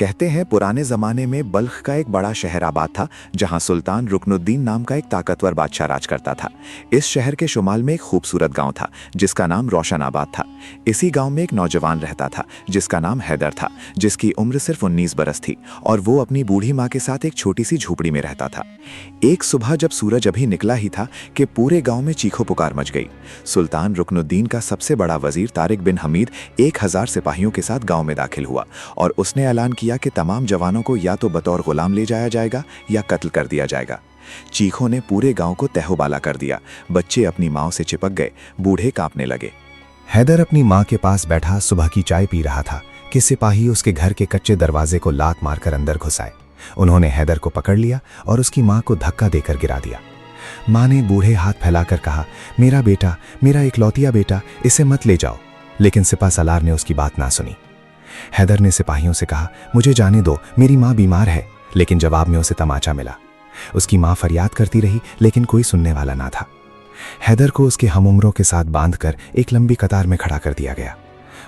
कहते हैं पुराने ज़माने में बल्ख का एक बड़ा शहर आबाद था, जहां सुल्तान रुकनुद्दीन नाम का एक ताकतवर बादशाह राज करता था। इस शहर के शुमाल में एक खूबसूरत गांव था जिसका नाम रोशनाबाद था। इसी गांव में एक नौजवान रहता था जिसका नाम हैदर था, जिसकी उम्र सिर्फ 19 बरस थी और वो अपनी बूढ़ी माँ के साथ एक छोटी सी झोपड़ी में रहता था। एक सुबह जब सूरज अभी निकला ही था कि पूरे गाँव में चीखो पुकार मच गई। सुल्तान रुकनुद्दीन का सबसे बड़ा वजीर तारिक बिन हमीद 1000 सिपाहियों के साथ गाँव में दाखिल हुआ और उसने ऐलान किया कि तमाम जवानों को या तो बतौर गुलाम ले जाया जाएगा या कत्ल कर दिया जाएगा। चीखों ने पूरे गांव को तहबाला कर दिया। बच्चे अपनी माओ से चिपक गए, बूढ़े कांपने लगे। हैदर अपनी माँ के पास बैठा सुबह की चाय पी रहा था कि सिपाही उसके घर के कच्चे दरवाजे को लात मारकर अंदर घुस आए। उन्होंने हैदर को पकड़ लिया और उसकी माँ को धक्का देकर गिरा दिया। माँ ने बूढ़े हाथ फैलाकर कहा, मेरा बेटा, मेरा इकलौतिया बेटा, इसे मत ले जाओ। लेकिन सिपा सलार ने उसकी बात ना सुनी। हैदर ने सिपाहियों से कहा, मुझे जाने दो, मेरी माँ बीमार है। लेकिन जवाब में उसे तमाचा मिला। उसकी माँ फरियाद करती रही लेकिन कोई सुनने वाला ना था। हैदर को उसके हमउम्रों के साथ बांधकर एक लंबी कतार में खड़ा कर दिया गया।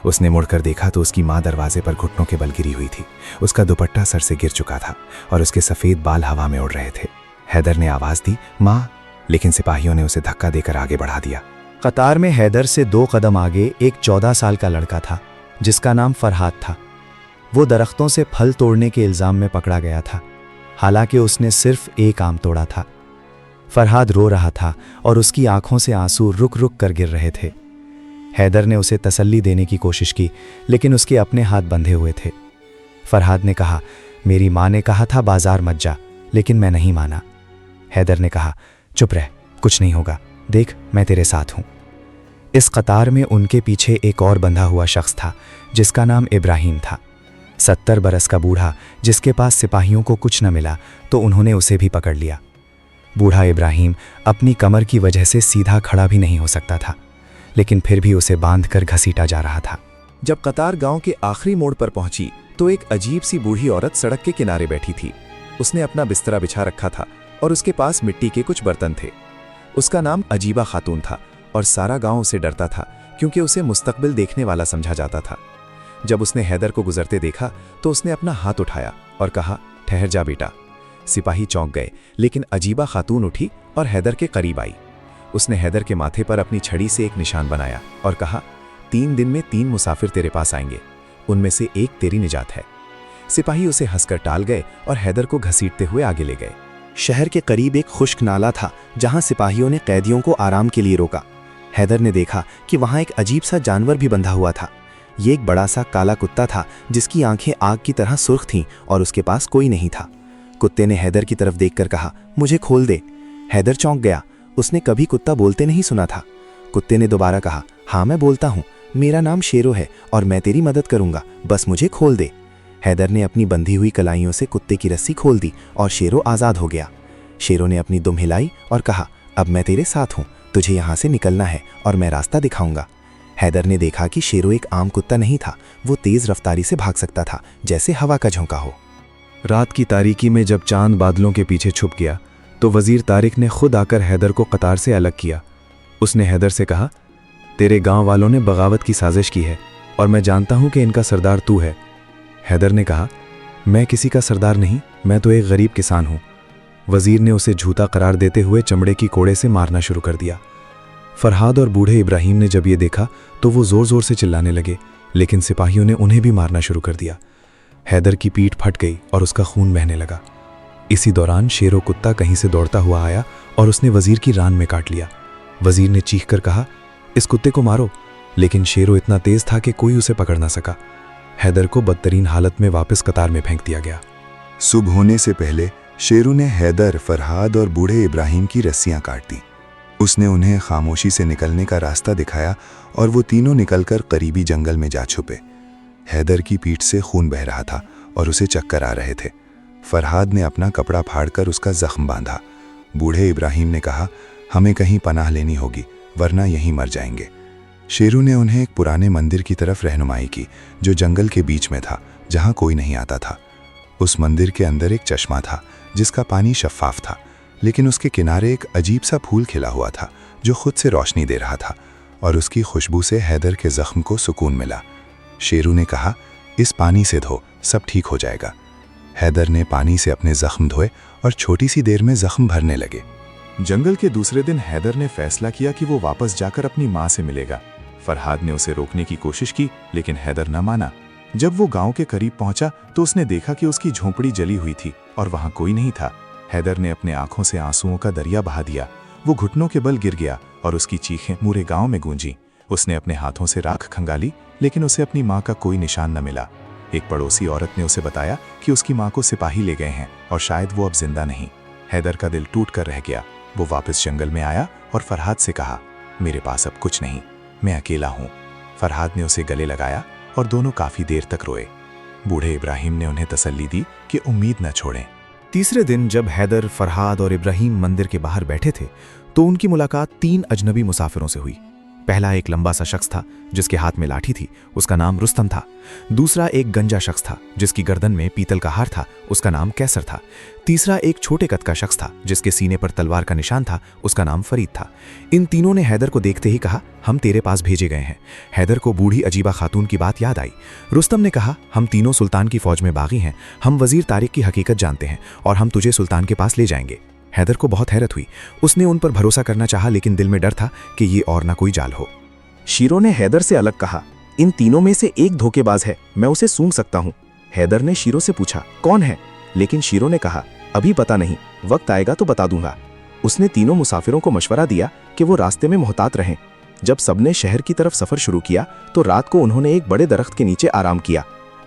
उसने मुड़कर देखा तो उसकी माँ दरवाजे पर घुटनों के बल गिरी हुई थी। उसका दुपट्टा सर से गिर चुका था और उसके सफ़ेद बाल हवा में उड़ रहे थे। हैदर ने आवाज़ दी, माँ, लेकिन सिपाहियों ने उसे धक्का देकर आगे बढ़ा दिया। कतार में हैदर से 2 कदम आगे एक 14 साल का लड़का था जिसका नाम फरहाद था। वो दरख्तों से फल तोड़ने के इल्ज़ाम में पकड़ा गया था, हालांकि उसने सिर्फ एक आम तोड़ा था। फरहाद रो रहा था और उसकी आंखों से आंसू रुक रुक कर गिर रहे थे। हैदर ने उसे तसल्ली देने की कोशिश की लेकिन उसके अपने हाथ बंधे हुए थे। फरहाद ने कहा, मेरी माँ ने कहा था बाजार मत जा, लेकिन मैं नहीं माना। हैदर ने कहा, चुप रह, कुछ नहीं होगा, देख मैं तेरे साथ हूँ। इस कतार में उनके पीछे एक और बंधा हुआ शख्स था जिसका नाम इब्राहिम था। 70 बरस का बूढ़ा जिसके पास सिपाहियों को कुछ न मिला तो उन्होंने उसे भी पकड़ लिया। बूढ़ा इब्राहिम अपनी कमर की वजह से सीधा खड़ा भी नहीं हो सकता था, लेकिन फिर भी उसे बांधकर घसीटा जा रहा था। जब कतार गांव के आखिरी मोड़ पर पहुंची तो एक अजीब सी बूढ़ी औरत सड़क के किनारे बैठी थी। उसने अपना बिस्तरा बिछा रखा था और उसके पास मिट्टी के कुछ बर्तन थे। उसका नाम अजीबा खातून था और सारा गांव उसे डरता था क्योंकि उसे मुस्तकबिल देखने वाला समझा जाता था। जब उसने हैदर को गुजरते देखा तो उसने अपना हाथ उठाया और कहा, ठहर जा बेटा। सिपाही चौंक गए, लेकिन अजीबा खातून उठी और हैदर के करीब आई। उसने हैदर के माथे पर अपनी छड़ी से एक निशान बनाया और कहा, 3 दिन में 3 मुसाफिर तेरे पास आएंगे, उनमें से एक तेरी निजात है। सिपाही उसे हंसकर टाल गए और हैदर को घसीटते हुए आगे ले गए। शहर के करीब एक खुश्क नाला था जहां सिपाहियों ने कैदियों को आराम के लिए रोका। हैदर ने देखा कि वहां एक अजीब सा जानवर भी बंधा हुआ था। ये एक बड़ा सा काला कुत्ता था जिसकी आंखें आग की तरह सुर्ख थीं और उसके पास कोई नहीं था। कुत्ते ने हैदर की तरफ देखकर कहा, मुझे खोल दे। हैदर चौंक गया, उसने कभी कुत्ता बोलते नहीं सुना था। कुत्ते ने दोबारा कहा, हाँ मैं बोलता हूँ, मेरा नाम शेरो है और मैं तेरी मदद करूँगा, बस मुझे खोल दे। हैदर ने अपनी बंधी हुई कलाइयों से कुत्ते की रस्सी खोल दी और शेरो आज़ाद हो गया। शेरो ने अपनी दुम हिलाई और कहा, अब मैं तेरे साथ हूँ, तुझे यहाँ से निकलना है और मैं रास्ता दिखाऊंगा। हैदर ने देखा कि शेरो एक आम कुत्ता नहीं था, वो तेज़ रफ्तारी से भाग सकता था जैसे हवा का झोंका हो। रात की तारीकी में जब चांद बादलों के पीछे छुप गया तो वजीर तारिक ने खुद आकर हैदर को कतार से अलग किया। उसने हैदर से कहा, तेरे गांव वालों ने बगावत की साजिश की है और मैं जानता हूं कि इनका सरदार तू है। हैदर ने कहा, मैं किसी का सरदार नहीं, मैं तो एक गरीब किसान हूं। वजीर ने उसे झूठा करार देते हुए चमड़े की कोड़े से मारना शुरू कर दिया। फरहाद और बूढ़े इब्राहिम ने जब ये देखा तो वो जोर जोर से चिल्लाने लगे, लेकिन सिपाहियों ने उन्हें भी मारना शुरू कर दिया। हैदर की पीठ फट गई और उसका खून बहने लगा। इसी दौरान शेरो कुत्ता कहीं से दौड़ता हुआ आया और उसने वजीर की रान में काट लिया। वजीर ने चीख कर कहा, इस कुत्ते को मारो, लेकिन शेरो इतना तेज था कि कोई उसे पकड़ ना सका। हैदर को बदतरीन हालत में वापस कतार में फेंक दिया गया। सुबह होने से पहले शेरू ने हैदर, फरहाद और बूढ़े इब्राहिम की रस्सियां काट दी। उसने उन्हें खामोशी से निकलने का रास्ता दिखाया और वो तीनों निकलकर करीबी जंगल में जा छुपे। हैदर की पीठ से खून बह रहा था और उसे चक्कर आ रहे थे। फरहाद ने अपना कपड़ा फाड़कर उसका जख्म बांधा। बूढ़े इब्राहिम ने कहा, हमें कहीं पनाह लेनी होगी वरना यहीं मर जाएंगे। शेरू ने उन्हें एक पुराने मंदिर की तरफ रहनुमाई की जो जंगल के बीच में था, जहां कोई नहीं आता था। उस मंदिर के अंदर एक चश्मा था जिसका पानी शफाफ था, लेकिन उसके किनारे एक अजीब सा फूल खिला हुआ था जो खुद से रोशनी दे रहा था और उसकी खुशबू से हैदर के जख्म को सुकून मिला। शेरू ने कहा, इस पानी से धो, सब ठीक हो जाएगा। हैदर ने पानी से अपने जख्म धोए और छोटी सी देर में जख्म भरने लगे। जंगल के दूसरे दिन हैदर ने फैसला किया कि वो वापस जाकर अपनी माँ से मिलेगा। फरहाद ने उसे रोकने की कोशिश की, लेकिन हैदर न माना। जब वो गांव के करीब पहुंचा तो उसने देखा कि उसकी झोंपड़ी जली हुई थी और वहां कोई नहीं था। हैदर ने अपने आंखों से आंसुओं का दरिया बहा दिया। वो घुटनों के बल गिर गया और उसकी चीखें पूरे गांव में गूंजी। उसने अपने हाथों से राख खंगाली, लेकिन उसे अपनी माँ का कोई निशान न मिला। एक पड़ोसी औरत ने उसे बताया कि उसकी माँ को सिपाही ले गए हैं और शायद वो अब जिंदा नहीं। हैदर का दिल टूट कर रह गया। वो वापस जंगल में आया और फरहाद से कहा, मेरे पास अब कुछ नहीं, मैं अकेला हूँ। फरहाद ने उसे गले लगाया और दोनों काफी देर तक रोए। बूढ़े इब्राहिम ने उन्हें तसल्ली दी कि उम्मीद न छोड़ें। तीसरे दिन जब हैदर, फरहाद और इब्राहिम मंदिर के बाहर बैठे थे तो उनकी मुलाकात 3 अजनबी मुसाफिरों से हुई। पहला एक लंबा सा शख्स था जिसके हाथ में लाठी थी, उसका नाम रुस्तम था। दूसरा एक गंजा शख्स था जिसकी गर्दन में पीतल का हार था, उसका नाम कैसर था। तीसरा एक छोटे कद का शख्स था जिसके सीने पर तलवार का निशान था, उसका नाम फरीद था। इन तीनों ने हैदर को देखते ही कहा, हम तेरे पास भेजे गए हैं। हैदर को बूढ़ी अजीबा खातून की बात याद आई। रुस्तम ने कहा, हम तीनों सुल्तान की फौज में बागी हैं, हम वजीर तारिक की हकीकत जानते हैं और हम तुझे सुल्तान के पास ले जाएंगे। हैदर को बहुत हैरत हुई। उसने उन पर भरोसा करना चाहा, लेकिन दिल में डर था कि ये और ना कोई जाल हो। शीरो ने हैदर से अलग कहा, इन तीनों में से एक धोखेबाज है, मैं उसे सूंघ सकता हूँ। हैदर ने शीरो से पूछा, कौन है? लेकिन शीरो ने कहा, अभी पता नहीं, वक्त आएगा तो बता दूंगा। उसने तीनों मुसाफिरों को मशवरा दिया कि वो रास्ते में मोहतात रहें। जब सबने शहर की तरफ सफर शुरू किया तो रात को उन्होंने एक बड़े दरख्त के नीचे आराम किया।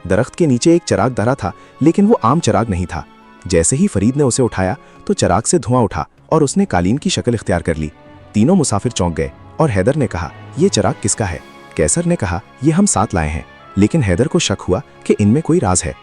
दरख्त के नीचे एक चिराग धरा था, लेकिन वो आम चिराग नहीं था। जैसे ही फरीद ने उसे उठाया तो चिराग से धुआं उठा और उसने कालीन की शक्ल इख्तियार कर ली। तीनों मुसाफिर चौंक गए और हैदर ने कहा, ये चिराग किसका है? कैसर ने कहा, ये हम साथ लाए हैं। लेकिन हैदर को शक हुआ कि इनमें कोई राज है।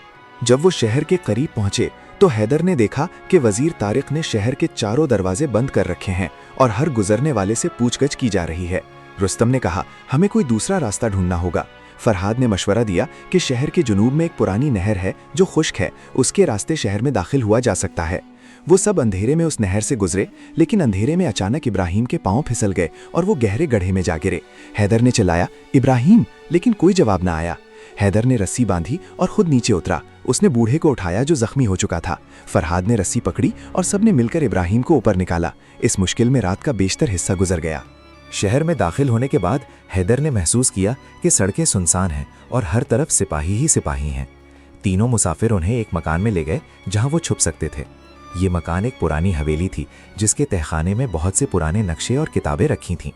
जब वो शहर के करीब पहुंचे तो हैदर ने देखा कि वजीर तारिक ने शहर के चारों दरवाजे बंद कर रखे हैं और हर गुजरने वाले से पूछगछ की जा रही है। रुस्तम ने कहा, हमें कोई दूसरा रास्ता ढूंढना होगा। फरहाद ने मशवरा दिया कि शहर के जुनूब में एक पुरानी नहर है जो खुश्क है, उसके रास्ते शहर में दाखिल हुआ जा सकता है। वो सब अंधेरे में उस नहर से गुजरे, लेकिन अंधेरे में अचानक इब्राहिम के पांव फिसल गए और वो गहरे गड्ढे में जा गिरे। हैदर ने चिल्लाया, इब्राहिम, लेकिन कोई जवाब ना आया। हैदर ने रस्सी बांधी और खुद नीचे उतरा। उसने बूढ़े को उठाया जो जख्मी हो चुका था। फरहाद ने रस्सी पकड़ी और सबने मिलकर इब्राहिम को ऊपर निकाला। इस मुश्किल में रात का बेशतर हिस्सा गुजर गया। शहर में दाखिल होने के बाद हैदर ने महसूस किया कि सड़कें सुनसान हैं और हर तरफ सिपाही ही सिपाही हैं। तीनों मुसाफिर उन्हें एक मकान में ले गए जहां वो छुप सकते थे। ये मकान एक पुरानी हवेली थी जिसके तहखाने में बहुत से पुराने नक्शे और किताबें रखी थीं।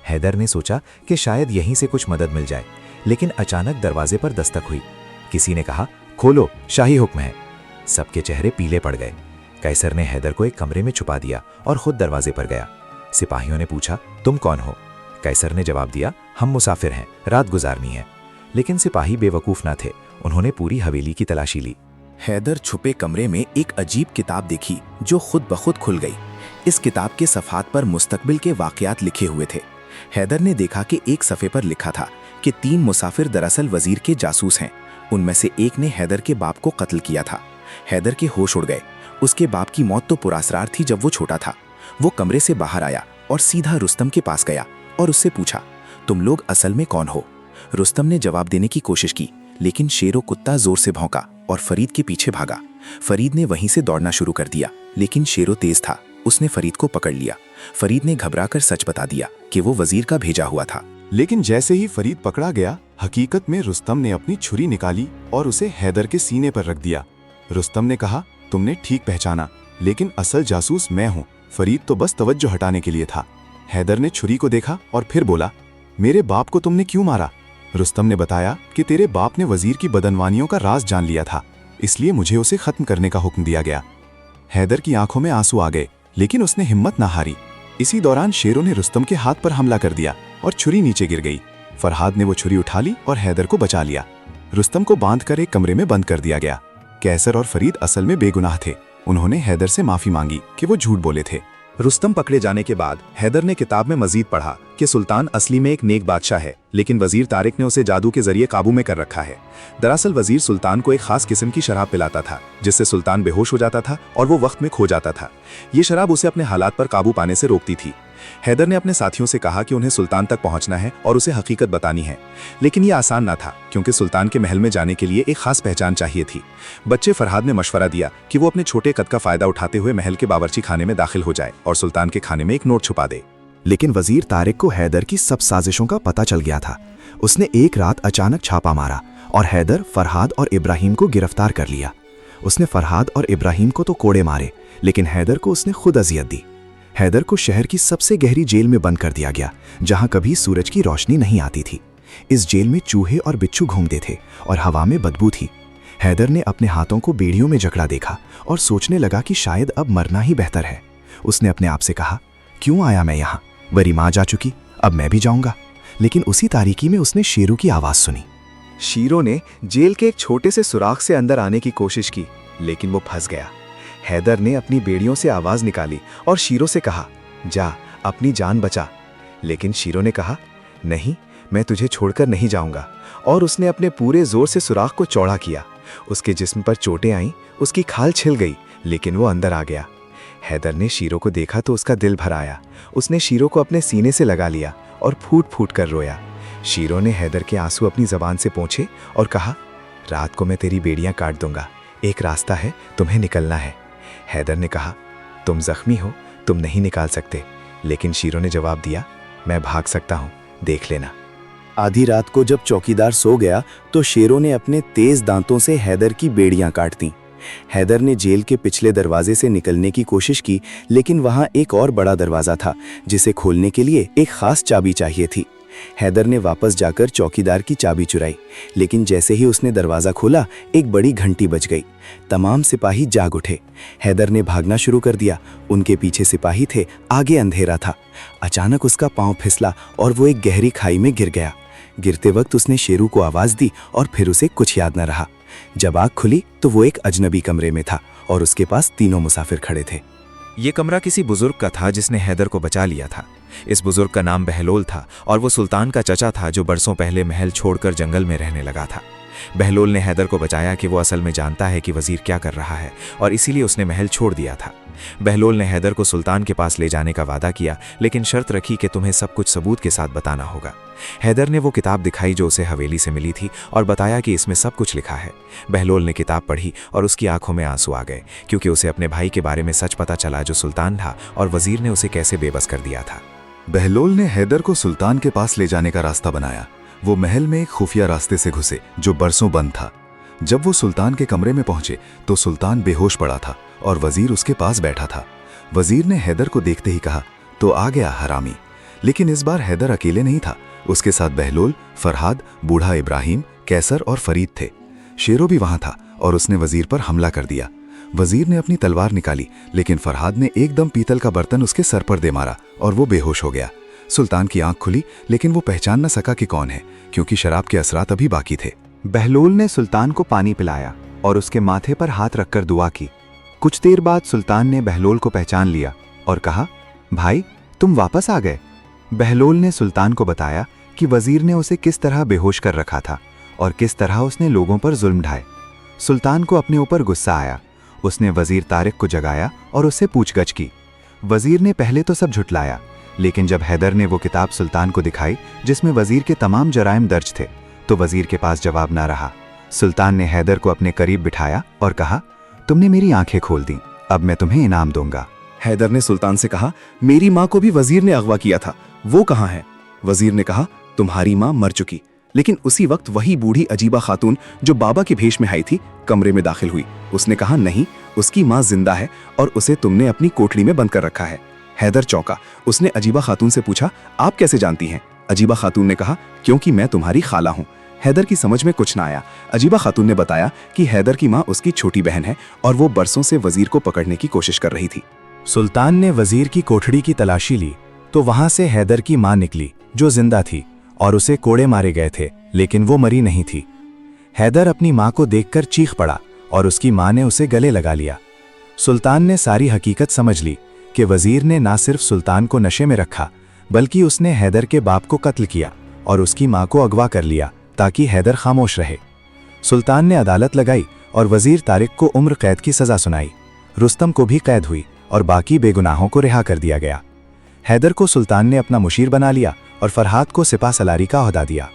हैदर ने सोचा कि शायद यहीं से कुछ मदद मिल जाए, लेकिन अचानक दरवाजे पर दस्तक हुई। किसी ने कहा, खोलो, शाही हुक्म है। सबके चेहरे पीले पड़ गए। कैसर ने हैदर को एक कमरे में छुपा दिया और खुद दरवाजे पर गया। सिपाहियों ने पूछा, तुम कौन हो? कैसर ने जवाब दिया, हम मुसाफिर हैं, रात गुजारनी है। लेकिन सिपाही बेवकूफ न थे, उन्होंने पूरी हवेली की तलाशी ली। हैदर छुपे कमरे में एक अजीब किताब देखी जो खुद ब खुद खुल गई। इस किताब के सफ़ात पर मुस्तकबिल के वाक़यात लिखे हुए थे। हैदर ने देखा कि एक सफ़े पर लिखा था कि 3 मुसाफिर दरअसल वजीर के जासूस हैं। उनमें से एक ने हैदर के बाप को कत्ल किया था। हैदर के होश उड़ गए। उसके बाप की मौत तो पुरासरार थी जब वो छोटा था। वो कमरे से बाहर आया और सीधा रुस्तम के पास गया और उससे पूछा, तुम लोग असल में कौन हो? रुस्तम ने जवाब देने की कोशिश की, लेकिन शेरो कुत्ता जोर से भौंका और फरीद के पीछे भागा। फरीद ने वहीं से दौड़ना शुरू कर दिया, लेकिन शेरो तेज था, उसने फरीद को पकड़ लिया। फरीद ने घबराकर सच बता दिया कि वो वजीर का भेजा हुआ था। लेकिन जैसे ही फरीद पकड़ा गया, हकीकत में रुस्तम ने अपनी छुरी निकाली और उसे हैदर के सीने पर रख दिया। रुस्तम ने कहा, तुमने ठीक पहचाना, लेकिन असल जासूस मैं हूँ। फरीद तो बस तवज्जो हटाने के लिए था। हैदर ने छुरी को देखा और फिर बोला, मेरे बाप को तुमने क्यों मारा? रुस्तम ने बताया कि तेरे बाप ने वजीर की बदनवानियों का राज जान लिया था, इसलिए मुझे उसे खत्म करने का हुक्म दिया गया। हैदर की आंखों में आंसू आ गए, लेकिन उसने हिम्मत ना हारी। इसी दौरान शेरों ने रुस्तम के हाथ पर हमला कर दिया और छुरी नीचे गिर गई। फरहाद ने वो छुरी उठा ली और हैदर को बचा लिया। रुस्तम को बांधकर एक कमरे में बंद कर दिया गया। कैसर और फरीद असल में बेगुनाह थे। उन्होंने हैदर से माफी मांगी कि वो झूठ बोले थे। रुस्तम पकड़े जाने के बाद हैदर ने किताब में मजीद पढ़ा कि सुल्तान असली में एक नेक बादशाह है, लेकिन वजीर तारिक ने उसे जादू के जरिए काबू में कर रखा है। दरअसल वजीर सुल्तान को एक खास किस्म की शराब पिलाता था, जिससे सुल्तान बेहोश हो जाता था और वो वक्त में खो जाता था। ये शराब उसे अपने हालात पर काबू पाने से रोकती थी। हैदर ने अपने साथियों से कहा कि उन्हें सुल्तान तक पहुंचना है और उसे हकीकत बतानी है, लेकिन ये आसान ना था क्योंकि सुल्तान के महल में जाने के लिए एक खास पहचान चाहिए थी। बच्चे फरहाद ने मशवरा दिया कि वो अपने छोटे कद का फायदा उठाते हुए महल के बावर्ची खाने में दाखिल हो जाए और सुल्तान के खाने में एक नोट छुपा दे। लेकिन वजीर तारिक को हैदर की सब साजिशों का पता चल गया था। उसने एक रात अचानक छापा मारा और हैदर, फरहाद और इब्राहिम को गिरफ्तार कर लिया। उसने फरहाद और इब्राहिम को तो कोड़े मारे, लेकिन हैदर को उसने खुद अजियत दी। हैदर को शहर की सबसे गहरी जेल में बंद कर दिया गया, जहां कभी सूरज की रोशनी नहीं आती थी। इस जेल में चूहे और बिच्छू घूमते थे और हवा में बदबू थी। हैदर ने अपने हाथों को बेड़ियों में जकड़ा देखा और सोचने लगा कि शायद अब मरना ही बेहतर है। उसने अपने आप से कहा, क्यों आया मैं यहाँ? बरी माँ जा चुकी, अब मैं भी जाऊंगा। लेकिन उसी तारीकी में उसने शेरों की आवाज सुनी। शेरों ने जेल के एक छोटे से सुराख से अंदर आने की कोशिश की, लेकिन वो फंस गया। हैदर ने अपनी बेड़ियों से आवाज निकाली और शेरों से कहा, जा अपनी जान बचा। लेकिन शेरों ने कहा, नहीं, मैं तुझे छोड़कर नहीं जाऊंगा। और उसने अपने पूरे जोर से सुराख को चौड़ा किया। उसके जिस्म पर चोटें आईं, उसकी खाल छिल गई, लेकिन वो अंदर आ गया। हैदर ने शेरों को देखा तो उसका दिल भर आया। उसने शेरों को अपने सीने से लगा लिया और फूट फूट कर रोया। शेरों ने हैदर के आंसू अपनी जबान से पोंछे और कहा, रात को मैं तेरी बेड़ियां काट दूंगा, एक रास्ता है, तुम्हें निकलना है। हैदर ने कहा, तुम जख्मी हो, तुम नहीं निकाल सकते। लेकिन शेरों ने जवाब दिया, मैं भाग सकता हूँ, देख लेना। आधी रात को जब चौकीदार सो गया तो शेरों ने अपने तेज दांतों से हैदर की बेड़ियां काट दी। हैदर ने जेल के पिछले दरवाजे से निकलने की कोशिश की, लेकिन वहां एक और बड़ा दरवाजा था जिसे खोलने के लिए एक खास चाबी चाहिए थी। हैदर ने वापस जाकर चौकीदार की चाबी चुराई, लेकिन जैसे ही उसने दरवाजा खोला, एक बड़ी घंटी बज गई। तमाम सिपाही जाग उठे। हैदर ने भागना शुरू कर दिया। उनके पीछे सिपाही थे, आगे अंधेरा था। अचानक उसका पांव फिसला और वो एक गहरी खाई में गिर गया। गिरते वक्त उसने शेरू को आवाज दी और फिर उसे कुछ याद न रहा। जब आँख खुली तो वो एक अजनबी कमरे में था और उसके पास तीनों मुसाफिर खड़े थे। ये कमरा किसी बुजुर्ग का था जिसने हैदर को बचा लिया था। इस बुजुर्ग का नाम बहलोल था और वो सुल्तान का चचा था जो बरसों पहले महल छोड़कर जंगल में रहने लगा था। बहलोल ने हैदर को बचाया कि वो असल में जानता है कि वजीर क्या कर रहा है और इसीलिए उसने महल छोड़ दिया था। बहलोल ने हैदर को सुल्तान के पास ले जाने का वादा किया, लेकिन शर्त रखी कि तुम्हें सब कुछ सबूत के साथ बताना होगा। हैदर ने वो किताब दिखाई जो उसे हवेली से मिली थी और बताया कि इसमें सब कुछ लिखा है। बहलोल ने किताब पढ़ी और उसकी आंखों में आंसू आ गए, क्योंकि उसे अपने भाई के बारे में सच पता चला जो सुल्तान था और वजीर ने उसे कैसे बेबस कर दिया था। बहलोल ने हैदर को सुल्तान के पास ले जाने का रास्ता बनाया। वो महल में एक खुफिया रास्ते से घुसे जो बरसों बंद था। जब वो सुल्तान के कमरे में पहुंचे तो सुल्तान बेहोश पड़ा था और वजीर उसके पास बैठा था। वजीर ने हैदर को देखते ही कहा, तो आ गया हरामी। लेकिन इस बार हैदर अकेले नहीं था, उसके साथ बहलोल, फरहाद, बूढ़ा इब्राहिम, कैसर और फरीद थे। शेरों भी वहां था और उसने वजीर पर हमला कर दिया। वजीर ने अपनी तलवार निकाली, लेकिन फरहाद ने एकदम पीतल का बर्तन उसके सर पर दे मारा और वो बेहोश हो गया। सुल्तान की आंख खुली, लेकिन वो पहचान न सका कि कौन है, क्योंकि शराब के असरात अभी बाकी थे। बहलोल ने सुल्तान को पानी पिलाया और उसके माथे पर हाथ रखकर दुआ की। कुछ देर बाद सुल्तान ने बहलोल को पहचान लिया और कहा, भाई तुम वापस आ गए। बहलोल ने सुल्तान को बताया कि वजीर ने उसे किस तरह बेहोश कर रखा था और किस तरह उसने लोगों पर जुल्म ढाए। सुल्तान को अपने ऊपर गुस्सा आया। उसने वजीर तारिक को जगाया और उससे पूछगछ की। वजीर ने पहले तो सब झुटलाया, लेकिन जब हैदर ने वो किताब सुल्तान को दिखाई जिसमें वजीर के तमाम जराइम दर्ज थे, तो वजीर के पास जवाब ना रहा। सुल्तान ने हैदर को अपने करीब बिठाया और कहा, तुमने मेरी आंखें खोल दी, अब मैं तुम्हें इनाम दूंगा। हैदर ने सुल्तान से कहा, मेरी माँ को भी वजीर ने अगवा किया था, वो कहाँ है? वजीर ने कहा, तुम्हारी माँ मर चुकी। लेकिन उसी वक्त वही बूढ़ी अजीबा खातून जो बाबा के भेष में आई थी कमरे में दाखिल हुई। उसने कहा, नहीं, उसकी माँ जिंदा है और उसे तुमने अपनी कोठरी में बंद कर रखा है। हैदर चौंका। उसने अजीबा खातून से पूछा, आप कैसे जानती हैं? अजीबा खातून ने कहा, क्योंकि मैं तुम्हारी खाला हूँ। हैदर की समझ में कुछ ना आया। अजीबा खातून ने बताया कि हैदर की माँ उसकी छोटी बहन है और वो बरसों से वजीर को पकड़ने की कोशिश कर रही थी। सुल्तान ने वजीर की कोठड़ी की तलाशी ली तो वहां से हैदर की मां निकली जो जिंदा थी और उसे कोड़े मारे गए थे, लेकिन वो मरी नहीं थी। हैदर अपनी मां को देखकर चीख पड़ा और उसकी मां ने उसे गले लगा लिया। सुल्तान ने सारी हकीकत समझ ली कि वजीर ने ना सिर्फ सुल्तान को नशे में रखा, बल्कि उसने हैदर के बाप को कत्ल किया और उसकी मां को अगवा कर लिया ताकि हैदर खामोश रहे। सुल्तान ने अदालत लगाई और वजीर तारिक को उम्र कैद की सजा सुनाई। रुस्तम को भी कैद हुई और बाकी बेगुनाहों को रिहा कर दिया गया। हैदर को सुल्तान ने अपना मुशीर बना लिया और फरहाद को सिपा सलारी का ओहदा दिया।